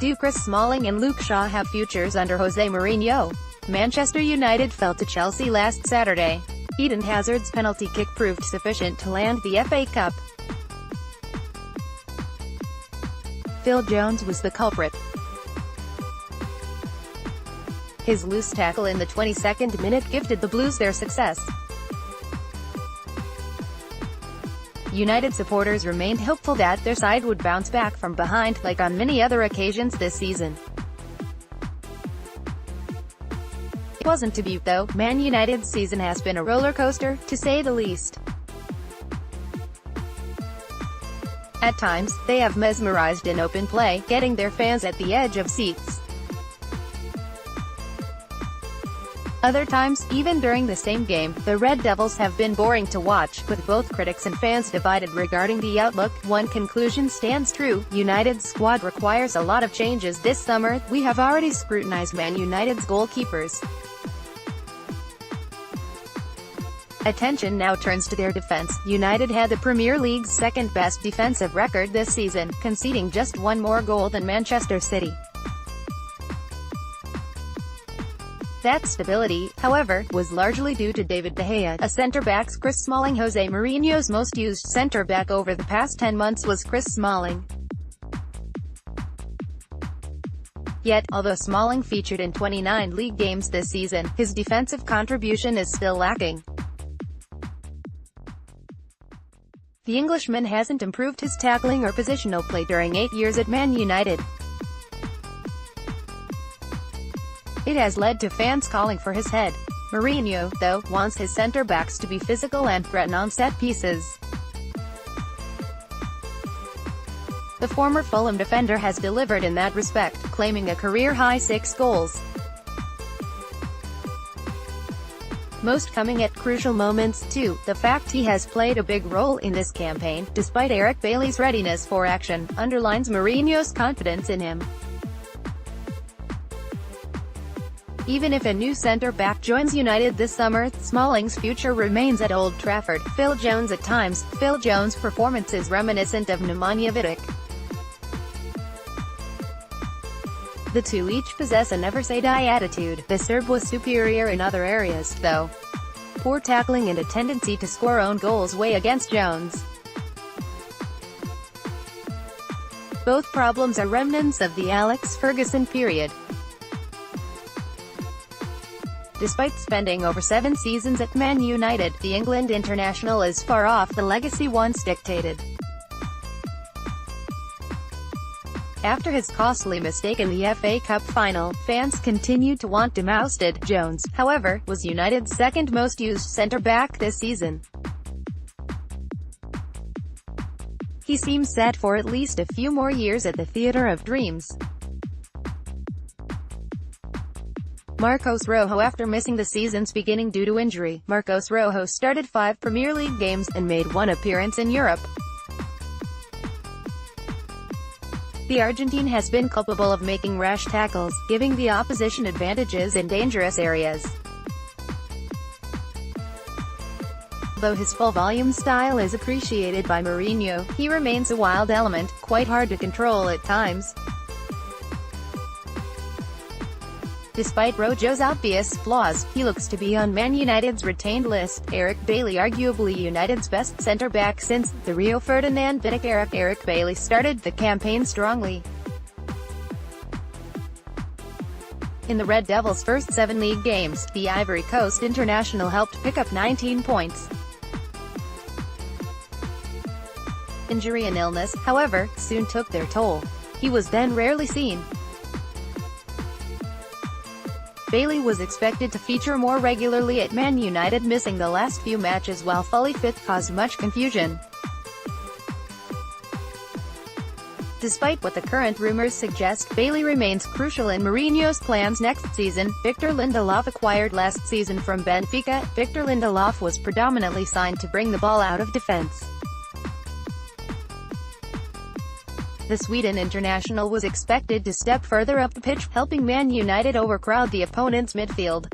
Do Chris Smalling and Luke Shaw have futures under Jose Mourinho? Manchester United fell to Chelsea last Saturday. Eden Hazard's penalty kick proved sufficient to land the FA Cup. Phil Jones was the culprit. His loose tackle in the 22nd minute gifted the Blues their success. United supporters remained hopeful that their side would bounce back from behind, like on many other occasions this season. It wasn't to be, though. Man United's season has been a roller coaster, to say the least. At times, they have mesmerized in open play, getting their fans at the edge of seats. Other times, even during the same game, the Red Devils have been boring to watch, with both critics and fans divided regarding the outlook. One conclusion stands true: United's squad requires a lot of changes this summer. We have already scrutinized Man United's goalkeepers. Attention now turns to their defense. United had the Premier League's second-best defensive record this season, conceding just one more goal than Manchester City. That stability, however, was largely due to David De Gea, a centre-back's Chris Smalling. Jose Mourinho's most used centre-back over the past 10 months was Chris Smalling. Yet, although Smalling featured in 29 league games this season, his defensive contribution is still lacking. The Englishman hasn't improved his tackling or positional play during 8 years at Man United. It has led to fans calling for his head. Mourinho, though, wants his centre-backs to be physical and threaten on set pieces. The former Fulham defender has delivered in that respect, claiming a career-high 6 goals. Most coming at crucial moments, too. The fact he has played a big role in this campaign, despite Eric Bailly's readiness for action, underlines Mourinho's confidence in him. Even if a new centre-back joins United this summer, Smalling's future remains at Old Trafford. Phil Jones at times. Phil Jones' performance is reminiscent of Nemanja Vidic. The two each possess a never-say-die attitude. The Serb was superior in other areas, though. Poor tackling and a tendency to score own goals weigh against Jones. Both problems are remnants of the Alex Ferguson period. Despite spending over 7 seasons at Man United, the England international is far off the legacy once dictated. After his costly mistake in the FA Cup final, fans continued to want him ousted. Jones, however, was United's second most used centre-back this season. He seems set for at least a few more years at the Theatre of Dreams. Marcos Rojo. After missing the season's beginning due to injury, Marcos Rojo started 5 Premier League games, and made 1 appearance in Europe. The Argentine has been culpable of making rash tackles, giving the opposition advantages in dangerous areas. Though his full-volume style is appreciated by Mourinho, he remains a wild element, quite hard to control at times. Despite Rojo's obvious flaws, he looks to be on Man United's retained list. Eric Bailly, arguably United's best centre-back since the Rio Ferdinand Vidic era. Eric Bailly started the campaign strongly. In the Red Devils' first 7 league games, the Ivory Coast international helped pick up 19 points. Injury and illness, however, soon took their toll. He was then rarely seen. Bailly was expected to feature more regularly at Man United. Missing the last few matches while fully fit caused much confusion. Despite what the current rumors suggest, Bailly remains crucial in Mourinho's plans next season. Victor Lindelof, acquired last season from Benfica. Victor Lindelof was predominantly signed to bring the ball out of defense. The Sweden international was expected to step further up the pitch, helping Man United overcrowd the opponent's midfield.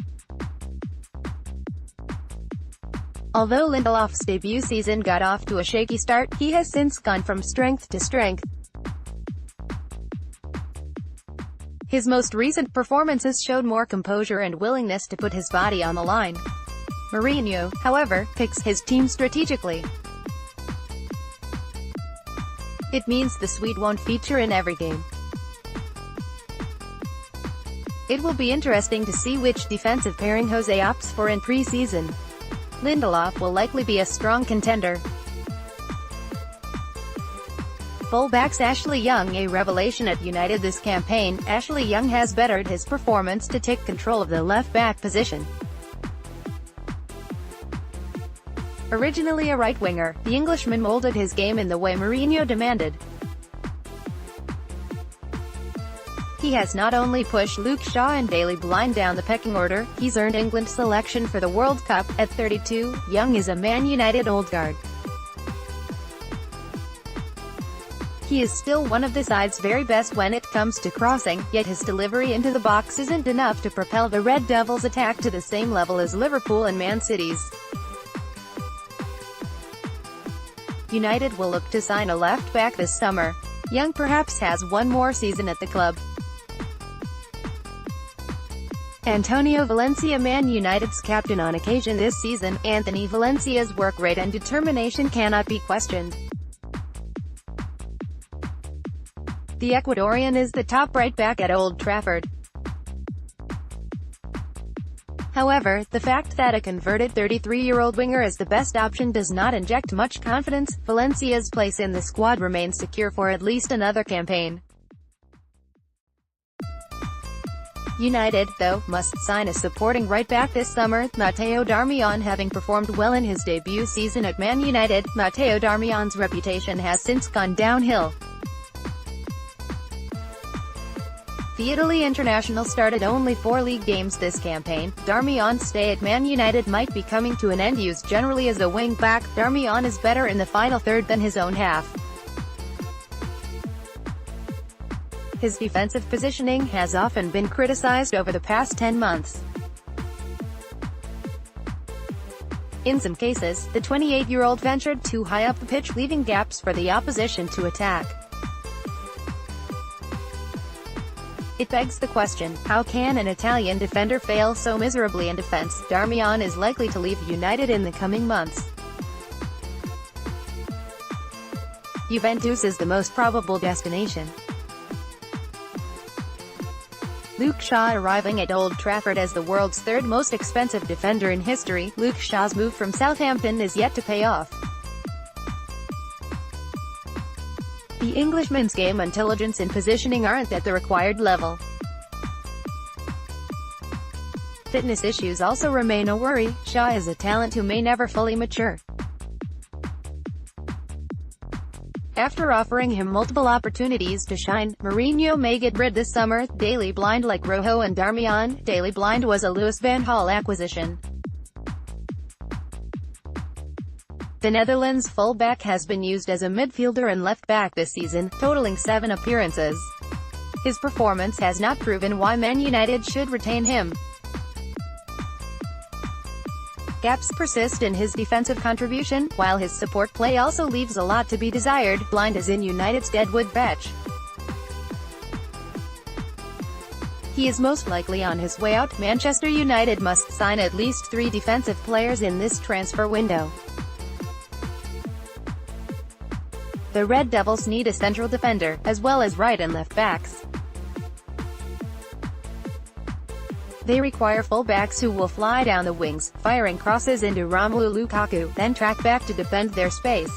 Although Lindelof's debut season got off to a shaky start, he has since gone from strength to strength. His most recent performances showed more composure and willingness to put his body on the line. Mourinho, however, picks his team strategically. It means the Swede won't feature in every game. It will be interesting to see which defensive pairing Jose opts for in pre-season. Lindelof will likely be a strong contender. Fullbacks Ashley Young a revelation at United this campaign. Ashley Young has bettered his performance to take control of the left-back position. Originally a right winger, the Englishman molded his game in the way Mourinho demanded. He has not only pushed Luke Shaw and Daley Blind down the pecking order, he's earned England's selection for the World Cup. At 32, Young is a Man United old guard. He is still one of the side's very best when it comes to crossing, yet his delivery into the box isn't enough to propel the Red Devils' attack to the same level as Liverpool and Man City's. United will look to sign a left-back this summer. Young perhaps has one more season at the club. Antonio Valencia Man United's captain on occasion this season, Anthony Valencia's work rate and determination cannot be questioned. The Ecuadorian is the top right-back at Old Trafford. However, the fact that a converted 33-year-old winger is the best option does not inject much confidence. Valencia's place in the squad remains secure for at least another campaign. United, though, must sign a supporting right-back this summer. Matteo Darmian having performed well in his debut season at Man United, Matteo Darmian's reputation has since gone downhill. The Italy international started only 4 league games this campaign. Darmian's stay at Man United might be coming to an end. Used generally as a wing-back, Darmian is better in the final third than his own half. His defensive positioning has often been criticized over the past 10 months. In some cases, the 28-year-old ventured too high up the pitch, leaving gaps for the opposition to attack. It begs the question, how can an Italian defender fail so miserably in defense? Darmian is likely to leave United in the coming months. Juventus is the most probable destination. Luke Shaw arriving at Old Trafford as the world's third most expensive defender in history. Luke Shaw's move from Southampton is yet to pay off. The Englishman's game intelligence and positioning aren't at the required level. Fitness issues also remain a worry. Shaw is a talent who may never fully mature. After offering him multiple opportunities to shine, Mourinho may get rid this summer. Daley Blind like Rojo and Darmian. Daley Blind was a Louis van Gaal acquisition. The Netherlands fullback has been used as a midfielder and left-back this season, totaling 7 appearances. His performance has not proven why Man United should retain him. Gaps persist in his defensive contribution, while his support play also leaves a lot to be desired. Blind is in United's deadwood batch. He is most likely on his way out. Manchester United must sign at least 3 defensive players in this transfer window. The Red Devils need a central defender, as well as right and left backs. They require full-backs who will fly down the wings, firing crosses into Romelu Lukaku, then track back to defend their space.